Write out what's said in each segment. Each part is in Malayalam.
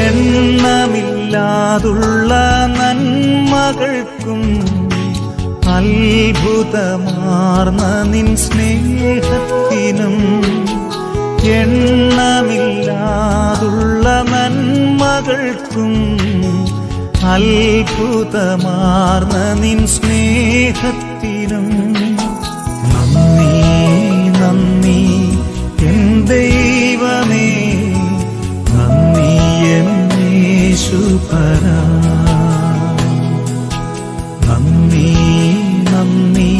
എണ്ണമില്ലാതുള്ള നന്മകൾക്കും അത്ഭുതമാർന്ന നിൻ സ്നേഹത്തിനും എണ്ണമില്ലാതുള്ള നന്മകൾക്കും അത്ഭുതമാർന്ന നിൻ സ്നേഹത്തിനും നന്ദി നന്ദി എൻ ദൈവമേ, നന്ദി എന്നേശുപരാ. നന്ദി നന്ദി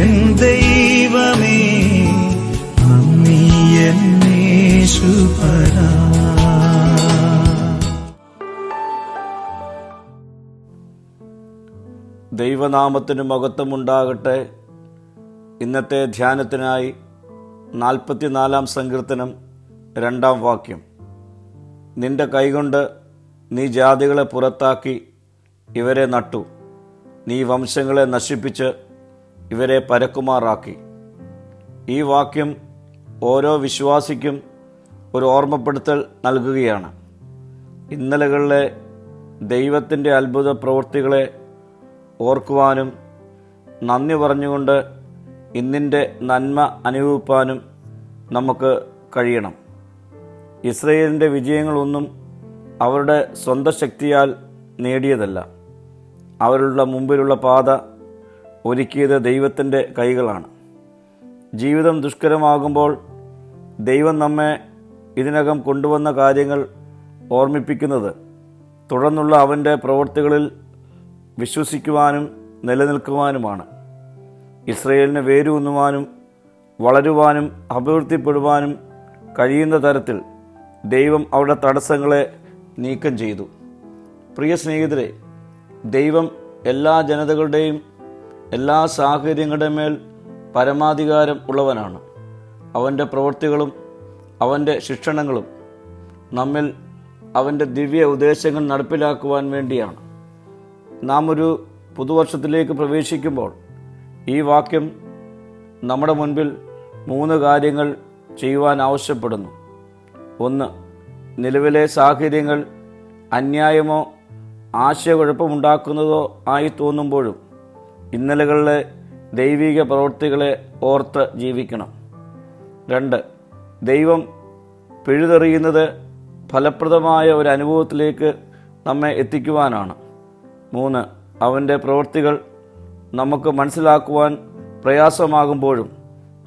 എൻ ദൈവമേ, നന്ദി എന്നേശുപരാ. ദൈവനാമത്തിന് മഹത്വമുണ്ടാകട്ടെ. ഇന്നത്തെ ധ്യാനത്തിനായി 44 സങ്കീർത്തനം 2 വാക്യം. നിന്റെ കൈകൊണ്ട് നീ ജാതികളെ പുറത്താക്കി ഇവരെ നട്ടു, നീ വംശങ്ങളെ നശിപ്പിച്ച് ഇവരെ പരക്കുമാറാക്കി. ഈ വാക്യം ഓരോ വിശ്വാസിക്കും ഒരു ഓർമ്മപ്പെടുത്തൽ നൽകുകയാണ്. ഇന്നലകളിലെ ദൈവത്തിൻ്റെ അത്ഭുത പ്രവൃത്തികളെ ഓർക്കുവാനും നന്ദി പറഞ്ഞുകൊണ്ട് ഇന്നിൻ്റെ നന്മ അനുഭവിപ്പാനും നമുക്ക് കഴിയണം. ഇസ്രയേലിൻ്റെ വിജയങ്ങളൊന്നും അവരുടെ സ്വന്തം ശക്തിയാൽ നേടിയതല്ല. അവരുടെ മുമ്പിലുള്ള പാത ഒരുക്കിയത് ദൈവത്തിൻ്റെ കൈകളാണ്. ജീവിതം ദുഷ്കരമാകുമ്പോൾ ദൈവം നമ്മെ ഇതിനകം കൊണ്ടുവന്ന കാര്യങ്ങൾ ഓർമ്മിപ്പിക്കുന്നത് തുടർന്നുള്ള അവൻ്റെ പ്രവൃത്തികളിൽ വിശ്വസിക്കുവാനും നിലനിൽക്കുവാനുമാണ്. ഇസ്രയേലിന് വേരൂന്നുവാനും വളരുവാനും അഭിവൃദ്ധിപ്പെടുവാനും കഴിയുന്ന തരത്തിൽ ദൈവം അവരുടെ തടസ്സങ്ങളെ നീക്കം ചെയ്തു. പ്രിയ സ്നേഹിതരെ, ദൈവം എല്ലാ ജനതകളുടെയും എല്ലാ സാഹചര്യങ്ങളുടെ മേൽ പരമാധികാരം ഉള്ളവനാണ്. അവൻ്റെ പ്രവൃത്തികളും അവൻ്റെ ശിക്ഷണങ്ങളും നമ്മിൽ അവൻ്റെ ദിവ്യ ഉദ്ദേശങ്ങൾ നടപ്പിലാക്കുവാൻ വേണ്ടിയാണ്. നാം ഒരു പുതുവർഷത്തിലേക്ക് പ്രവേശിക്കുമ്പോൾ ഈ വാക്യം നമ്മുടെ മുൻപിൽ 3 കാര്യങ്ങൾ ചെയ്യുവാൻ ആവശ്യപ്പെടുന്നു. 1. നിലവിലെ സാഹചര്യങ്ങൾ അന്യായമോ ആശയക്കുഴപ്പമുണ്ടാക്കുന്നതോ ആയി തോന്നുമ്പോഴും ഇന്നലകളിലെ ദൈവിക പ്രവൃത്തികളെ ഓർത്ത് ജീവിക്കണം. 2. ദൈവം പിഴുതെറിയുന്നത് ഫലപ്രദമായ ഒരു അനുഭവത്തിലേക്ക് നമ്മെ എത്തിക്കുവാനാണ്. 3. അവൻ്റെ പ്രവൃത്തികൾ നമുക്ക് മനസ്സിലാക്കുവാൻ പ്രയാസമാകുമ്പോഴും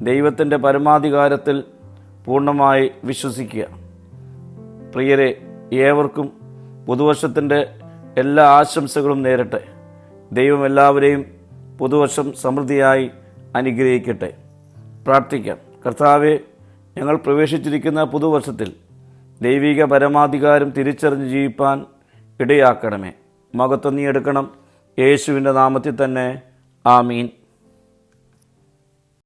ദൈവത്തിൻ്റെ പരമാധികാരത്തിൽ പൂർണ്ണമായി വിശ്വസിക്കുക. പ്രിയരെ, ഏവർക്കും പുതുവർഷത്തിൻ്റെ എല്ലാ ആശംസകളും നേരട്ടെ. ദൈവം എല്ലാവരെയും പുതുവർഷം സമൃദ്ധിയായി അനുഗ്രഹിക്കട്ടെ. പ്രാർത്ഥിക്കാം. കർത്താവെ, ഞങ്ങൾ പ്രവേശിച്ചിരിക്കുന്ന പുതുവർഷത്തിൽ ദൈവിക പരമാധികാരം തിരിച്ചറിഞ്ഞ് ജീവിപ്പാൻ ഇടയാക്കണമേ. മഹത്വം നീ എടുക്കണം. യേശുവിൻ്റെ നാമത്തിൽ തന്നെ. ആമീൻ.